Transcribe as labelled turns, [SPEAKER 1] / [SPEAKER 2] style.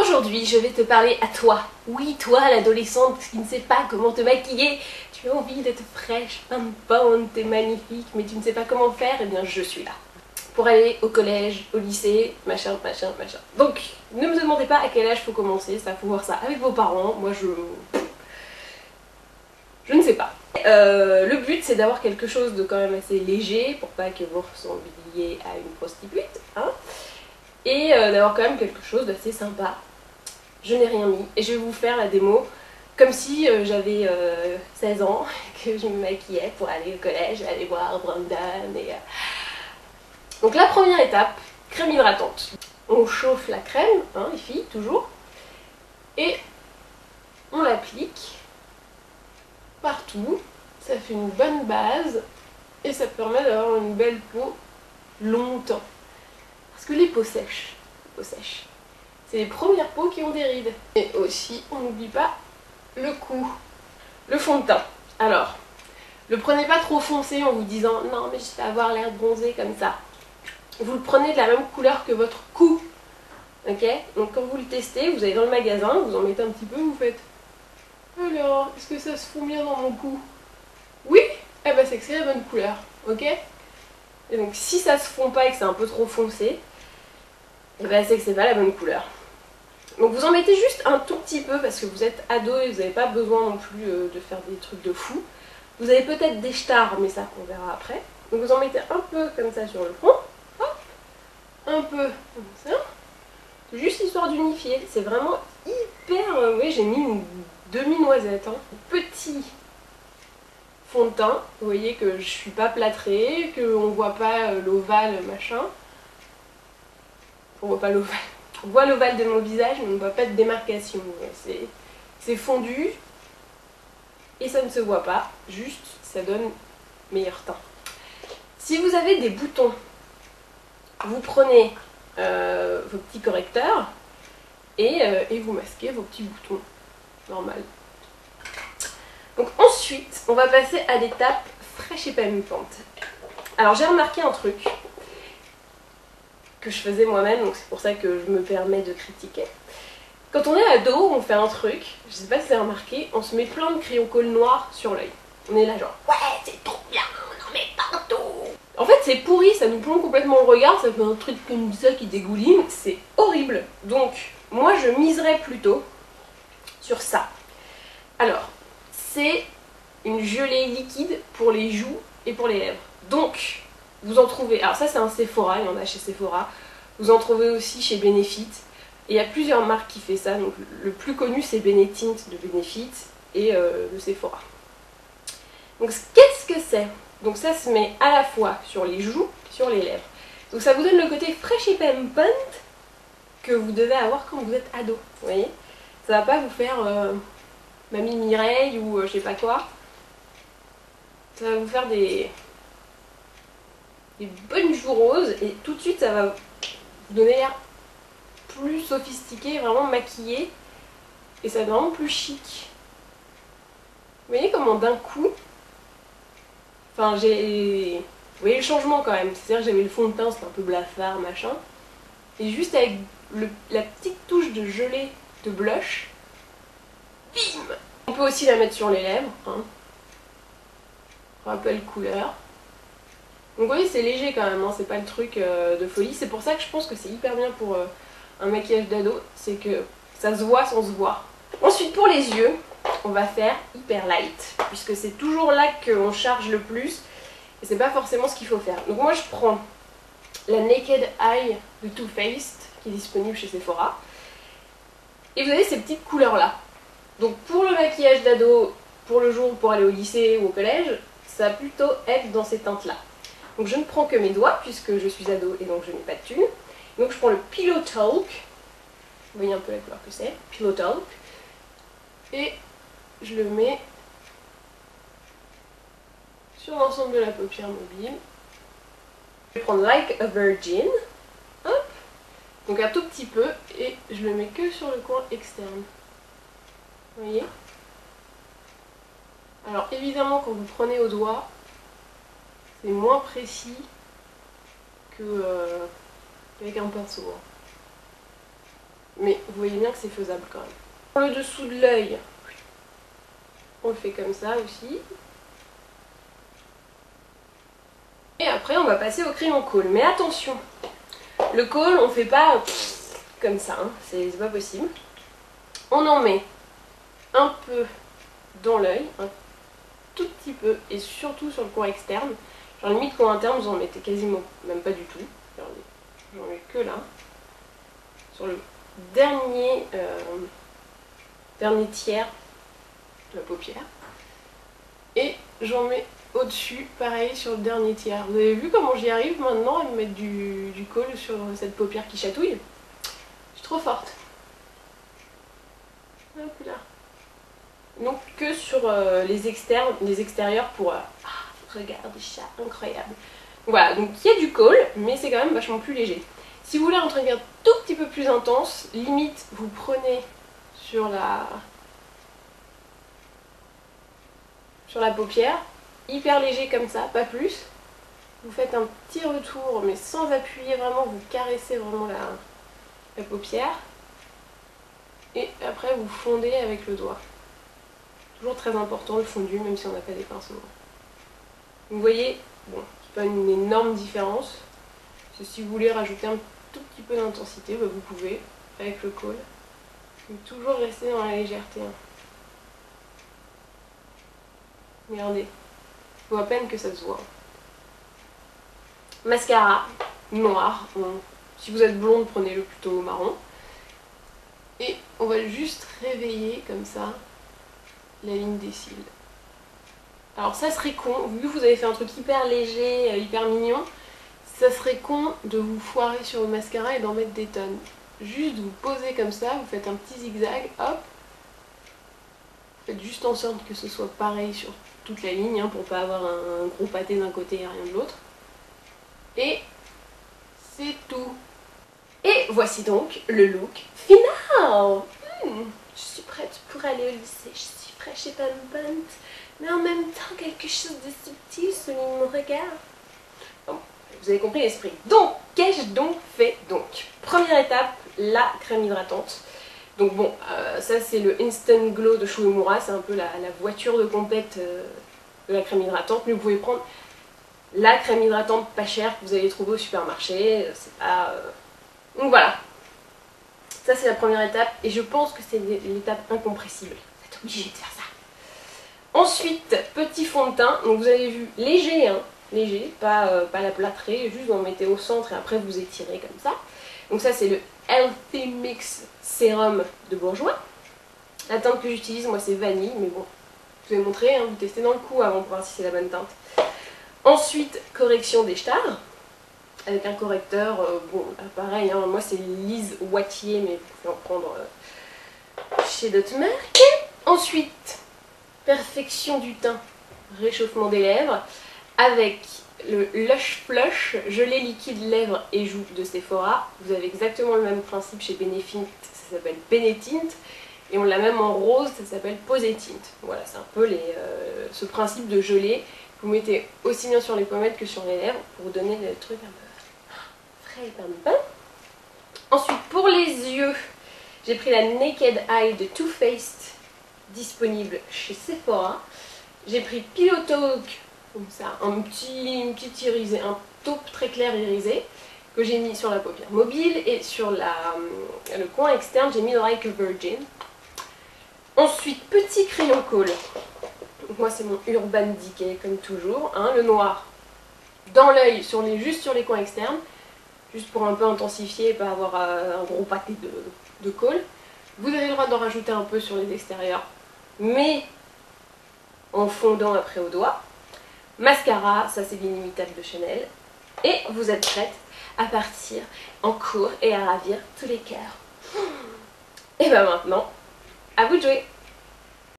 [SPEAKER 1] Aujourd'hui, je vais te parler à toi. Oui, toi, l'adolescente qui ne sait pas comment te maquiller. Tu as envie d'être fraîche, pimpante et magnifique, mais tu ne sais pas comment faire. Eh bien, je suis là. Pour aller au collège, au lycée, machin, machin, machin. Donc, ne me demandez pas à quel âge faut commencer. Ça, faut voir ça avec vos parents. Moi, je ne sais pas. Le but, c'est d'avoir quelque chose de quand même assez léger pour pas que vous ressembliez à une prostituée, hein, et d'avoir quand même quelque chose d'assez sympa. Je n'ai rien mis et je vais vous faire la démo comme si j'avais 16 ans, que je me maquillais pour aller au collège, aller voir Brandon et... Donc la première étape, crème hydratante. On chauffe la crème, hein, les filles, toujours, et on l'applique partout. Ça fait une bonne base et ça permet d'avoir une belle peau longtemps. Parce que les peaux sèches, c'est les premières peaux qui ont des rides. Et aussi, on n'oublie pas le cou. Le fond de teint. Alors, ne le prenez pas trop foncé en vous disant « Non mais je vais avoir l'air bronzé comme ça ». Vous le prenez de la même couleur que votre cou. Ok? Donc quand vous le testez, vous allez dans le magasin, vous en mettez un petit peu, vous faites « Alors, est-ce que ça se fond bien dans mon cou ?» Oui? Eh ben c'est que c'est la bonne couleur. Ok? Et donc si ça se fond pas et que c'est un peu trop foncé, eh ben c'est que c'est pas la bonne couleur. Donc vous en mettez juste un tout petit peu parce que vous êtes ado et vous n'avez pas besoin non plus de faire des trucs de fou. Vous avez peut-être des stars, mais ça on verra après. Donc vous en mettez un peu comme ça sur le front. Hop, un peu comme ça. Juste histoire d'unifier. C'est vraiment hyper... oui, j'ai mis une demi-noisette. Hein. Petit fond de teint. Vous voyez que je suis pas plâtrée, qu'on voit pas l'ovale machin. On voit pas l'ovale. On voit l'ovale de mon visage, mais on ne voit pas de démarcation. C'est fondu et ça ne se voit pas. Juste, ça donne meilleur teint. Si vous avez des boutons, vous prenez vos petits correcteurs et vous masquez vos petits boutons. Normal. Donc ensuite, on va passer à l'étape fraîche et pimpante. Alors j'ai remarqué un truc que je faisais moi-même, donc c'est pour ça que je me permets de critiquer. Quand on est ado, on fait un truc, je sais pas si vous avez remarqué, on se met plein de crayons colle noirs sur l'œil. On est là genre, ouais c'est trop bien, on en met partout. En fait c'est pourri, ça nous plombe complètement le regard, ça fait un truc comme ça qui dégouline, c'est horrible. Donc moi je miserais plutôt sur ça. Alors, c'est une gelée liquide pour les joues et pour les lèvres. Donc, vous en trouvez, alors ça c'est un Sephora, il y en a chez Sephora, vous en trouvez aussi chez Benefit, et il y a plusieurs marques qui font ça, donc le plus connu c'est Benetint de Benefit et le Sephora. Donc qu'est-ce que c'est? Donc ça se met à la fois sur les joues, sur les lèvres. Donc ça vous donne le côté fraîche et pimpante que vous devez avoir quand vous êtes ado, vous voyez? Ça va pas vous faire Mamie Mireille ou je sais pas quoi. Ça va vous faire des bonnes joues roses et tout de suite ça va vous donner l'air plus sophistiqué, vraiment maquillé et ça va vraiment plus chic. Vous voyez comment d'un coup, enfin vous voyez le changement quand même, c'est-à-dire que j'avais le fond de teint, c'était un peu blafard machin, et juste avec la petite touche de gelée de blush, bim. On peut aussi la mettre sur les lèvres, hein. Rappel couleur. Donc vous voyez c'est léger quand même, hein, c'est pas le truc de folie. C'est pour ça que je pense que c'est hyper bien pour un maquillage d'ado, c'est que ça se voit sans se voir. Ensuite pour les yeux, on va faire hyper light, puisque c'est toujours là qu'on charge le plus, et c'est pas forcément ce qu'il faut faire. Donc moi je prends la Naked Eye de Too Faced, qui est disponible chez Sephora, et vous avez ces petites couleurs là. Donc pour le maquillage d'ado, pour le jour, pour aller au lycée ou au collège, ça va plutôt être dans ces teintes là. Donc je ne prends que mes doigts puisque je suis ado et donc je n'ai pas de thune. Donc je prends le Pillow Talk, vous voyez un peu la couleur que c'est, Pillow Talk, et je le mets sur l'ensemble de la paupière mobile. Je vais prendre Like a Virgin, hop, donc un tout petit peu, et je le mets que sur le coin externe. Vous voyez? Alors évidemment quand vous prenez au doigt, c'est moins précis qu'avec un pinceau. mais vous voyez bien que c'est faisable quand même. Pour le dessous de l'œil, on le fait comme ça aussi. Et après on va passer au crayon colle. Mais attention, le colle on fait pas comme ça, hein. C'est pas possible. On en met un peu dans l'œil, un tout petit peu, et surtout sur le coin externe. Genre limite coin interne, vous en mettez quasiment même pas du tout. Regardez, j'en mets que là. Sur le dernier tiers de la paupière. Et j'en mets au-dessus, pareil sur le dernier tiers. Vous avez vu comment j'y arrive maintenant à me mettre du colle sur cette paupière qui chatouille? Je suis trop forte. Hop là. Donc que sur les extérieurs pour... regarde ça, incroyable. Voilà, donc il y a du colle, mais c'est quand même vachement plus léger. Si vous voulez un truc un tout petit peu plus intense, limite vous prenez sur la paupière, hyper léger comme ça, pas plus. Vous faites un petit retour, mais sans appuyer vraiment, vous caressez vraiment la paupière. Et après vous fondez avec le doigt. Toujours très important le fondu, même si on n'a pas des pinceaux. Vous voyez, bon, c'est pas une énorme différence. Si vous voulez rajouter un tout petit peu d'intensité, bah vous pouvez, avec le colle. Mais toujours rester dans la légèreté. Hein. Regardez, je vois à peine que ça se voit. Mascara noir. Bon, si vous êtes blonde, prenez-le plutôt marron. Et on va juste réveiller comme ça la ligne des cils. Alors ça serait con, vu que vous avez fait un truc hyper léger, hyper mignon, ça serait con de vous foirer sur le mascara et d'en mettre des tonnes. Juste vous posez comme ça, vous faites un petit zigzag, hop. Faites juste en sorte que ce soit pareil sur toute la ligne, hein, pour pas avoir un gros pâté d'un côté et rien de l'autre. Et c'est tout. Et voici donc le look final. Je suis prête pour aller au lycée, je suis fraîche et pimpante, mais en même temps quelque chose de subtil souligne mon regard. Bon, vous avez compris l'esprit. Donc, qu'ai-je donc fait donc? Première étape, la crème hydratante. Donc bon, ça c'est le Instant Glow de Shu Uemura, c'est un peu la voiture de compète de la crème hydratante, mais vous pouvez prendre la crème hydratante pas chère que vous allez trouver au supermarché, c'est pas... Donc voilà, ça c'est la première étape et je pense que c'est l'étape incompressible. Vous êtes obligé de faire ça. Ensuite, petit fond de teint, donc vous avez vu léger, hein, léger, pas la plâtrée, juste vous en mettez au centre et après vous étirez comme ça. Donc ça c'est le Healthy Mix Sérum de Bourjois. La teinte que j'utilise moi c'est vanille, mais bon, je vous ai montré, hein, vous testez dans le coup avant pour voir si c'est la bonne teinte. Ensuite, correction des stars. Avec un correcteur, bon, pareil, hein, moi c'est Lise Wattier, mais vous pouvez en prendre chez d'autres marques. Ensuite, perfection du teint, réchauffement des lèvres, avec le Lush Flush, gelée liquide lèvres et joues de Sephora. Vous avez exactement le même principe chez Benefit, ça s'appelle Benetint, et on l'a même en rose, ça s'appelle Posetint. Voilà, c'est un peu ce principe de gelée. Vous mettez aussi bien sur les pommettes que sur les lèvres pour vous donner le truc un peu Ensuite, pour les yeux, j'ai pris la Naked Eye de Too Faced, disponible chez Sephora. J'ai pris Pillow Talk, comme ça, un petit irisé, un taupe très clair irisé, que j'ai mis sur la paupière mobile, et sur le coin externe, j'ai mis Like a Virgin. Ensuite, petit crayon colle. Moi, c'est mon Urban Decay, comme toujours, hein, le noir dans l'œil, juste sur les coins externes. Juste pour un peu intensifier et pas avoir un gros pâté de colle. Vous avez le droit d'en rajouter un peu sur les extérieurs, mais en fondant après au doigt. Mascara, ça c'est l'inimitable de Chanel. Et vous êtes prête à partir en cours et à ravir tous les cœurs. Et ben maintenant, à vous de jouer!